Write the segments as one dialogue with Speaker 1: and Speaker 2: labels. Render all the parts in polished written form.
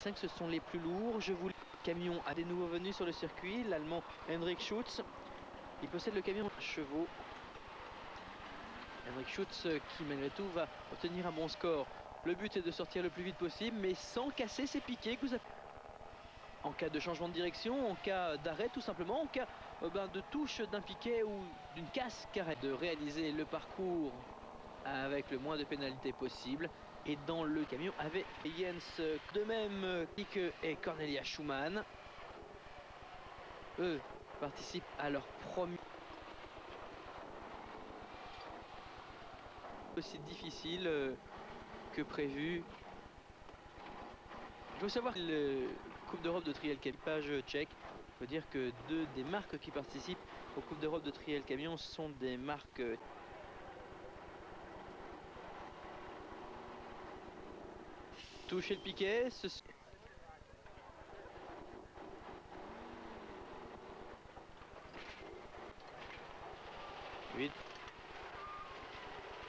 Speaker 1: 5, ce sont les plus lourds. Je vous le camion a des nouveaux venus sur le circuit, l'allemand Hendrik Schutz. Il possède le camion chevaux. Hendrik Schutz qui malgré tout va obtenir un bon score. Le but est de sortir le plus vite possible, mais sans casser ses piquets que vous avez. En cas de changement de direction, en cas d'arrêt tout simplement, en cas de touche d'un piquet ou d'une casse carrée, de réaliser le parcours avec le moins de pénalités possible. Et dans le camion avec Jens, de même Kike et Cornelia Schumann. Eux participent à leur premier. Aussi difficile que prévu. Il faut savoir que la Coupe d'Europe de trial équipage tchèque, il faut dire que deux des marques qui participent aux Coupes d'Europe de trial camion sont des marques toucher le piquet.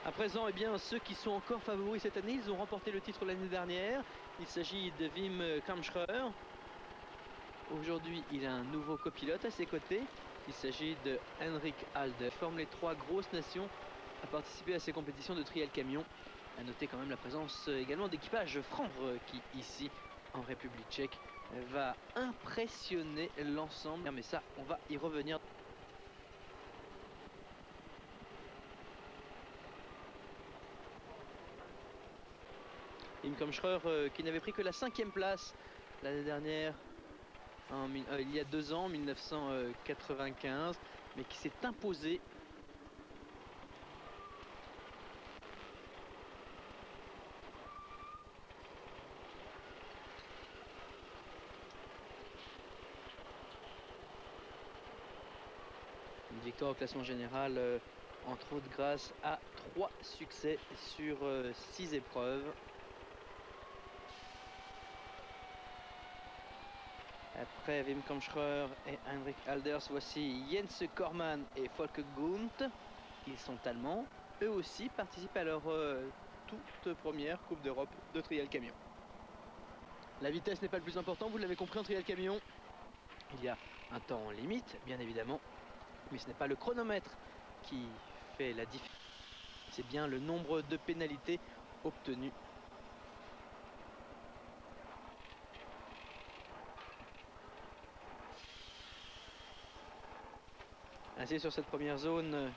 Speaker 1: À présent, eh bien, ceux qui sont encore favoris cette année, ils ont remporté le titre l'année dernière. Il s'agit de Wim Kamschreur. Aujourd'hui, il a un nouveau copilote à ses côtés. Il s'agit de Henrik Halder. Ils forment les trois grosses nations à participer à ces compétitions de trial camion. À noter quand même la présence également d'équipage franc qui, ici, en République tchèque, va impressionner l'ensemble. Mais ça, on va y revenir. Wim Kamschreur qui n'avait pris que la 5e place l'année dernière, il y a 2 ans, 1995, mais qui s'est imposé. Une victoire au classement général, entre autres grâce à 3 succès sur 6 épreuves. Après Wim Kamschreur et Henrik Halders, voici Jens Korman et Folke Gunt. Ils sont allemands. Eux aussi participent à leur toute première Coupe d'Europe de trial camion. La vitesse n'est pas le plus important, vous l'avez compris, en trial camion. Il y a un temps limite, bien évidemment. Mais ce n'est pas le chronomètre qui fait la différence. C'est bien le nombre de pénalités obtenues. Ainsi, sur cette première zone,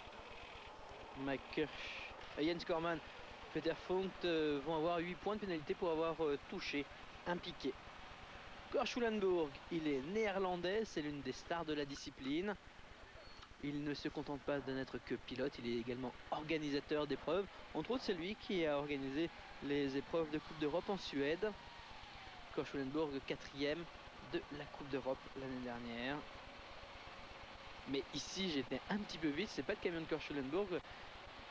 Speaker 1: Mike Kirsch, Jens Korman, Peter Funkt vont avoir 8 points de pénalité pour avoir touché un piquet. Cor Schulenburg, il est néerlandais, c'est l'une des stars de la discipline. Il ne se contente pas de n'être que pilote, il est également organisateur d'épreuves. Entre autres, c'est lui qui a organisé les épreuves de Coupe d'Europe en Suède. Cor Schulenburg, 4e de la Coupe d'Europe l'année dernière. Mais ici, j'étais un petit peu vite, c'est pas le camion de Cor Schulenburg.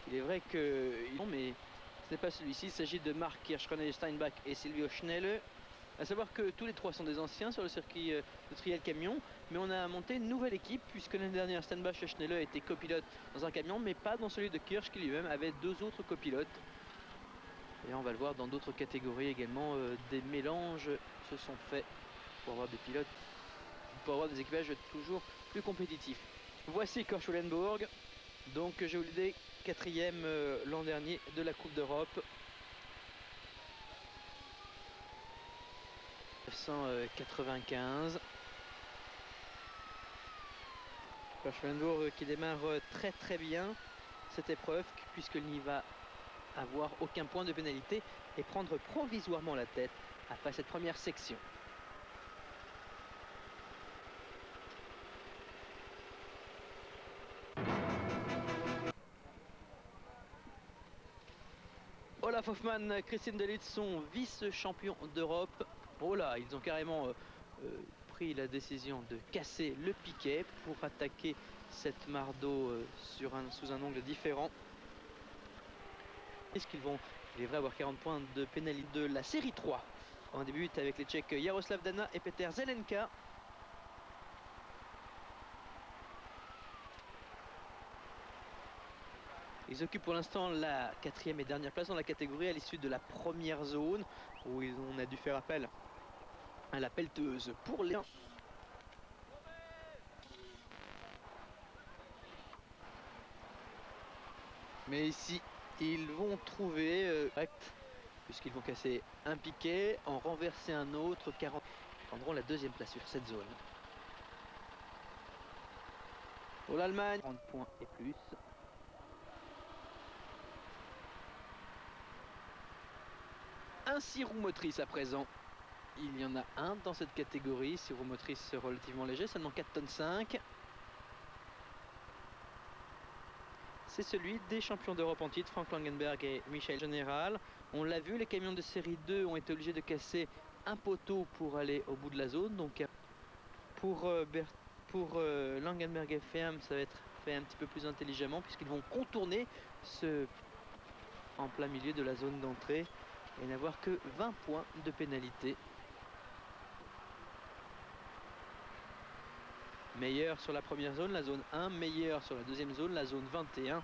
Speaker 1: Il est vrai que... Non, mais ce n'est pas celui-ci, il s'agit de Mark Kirsch, René Steinbach et Silvio Schnelle. À savoir que tous les trois sont des anciens sur le circuit de trial camion, mais on a monté une nouvelle équipe puisque l'année dernière Steinbach et Schnelle étaient copilotes dans un camion, mais pas dans celui de Kirsch qui lui-même avait 2 autres copilotes. Et on va le voir dans d'autres catégories également, des mélanges se sont faits pour avoir des pilotes, pour avoir des équipages toujours plus compétitifs. Voici Cor Schulenburg, donc je vous le dis, 4e l'an dernier de la Coupe d'Europe. 1995. Cor Schulenburg qui démarre très bien cette épreuve puisqu'il n'y va avoir aucun point de pénalité et prendre provisoirement la tête après cette première section. Olaf Hoffmann, Christine Delitz sont vice-champions d'Europe. Oh là, ils ont carrément pris la décision de casser le piquet pour attaquer cette mare d'eau sous un angle différent. Est-ce qu'ils vont, il est vrai, avoir 40 points de pénalité de la série 3. On débute avec les Tchèques Jaroslav Dana et Peter Zelenka. Ils occupent pour l'instant la 4e et dernière place dans la catégorie à l'issue de la première zone où on a dû faire appel à la pelleteuse pour les... Mais ici, ils vont trouver puisqu'ils vont casser un piquet, en renverser un autre, 40. Ils prendront la deuxième place sur cette zone. Pour l'Allemagne, 30 points et plus. Un 6 roues motrices à présent. Il y en a un dans cette catégorie, 6 roues motrices relativement léger, seulement 4,5 tonnes. C'est celui des champions d'Europe en titre, Frank Langenberg et Michael Général. On l'a vu, les camions de série 2 ont été obligés de casser un poteau pour aller au bout de la zone. Donc pour Langenberg et FM, ça va être fait un petit peu plus intelligemment puisqu'ils vont contourner en plein milieu de la zone d'entrée et n'avoir que 20 points de pénalité. Meilleur sur la première zone, la zone 1, meilleur sur la deuxième zone, la zone 21.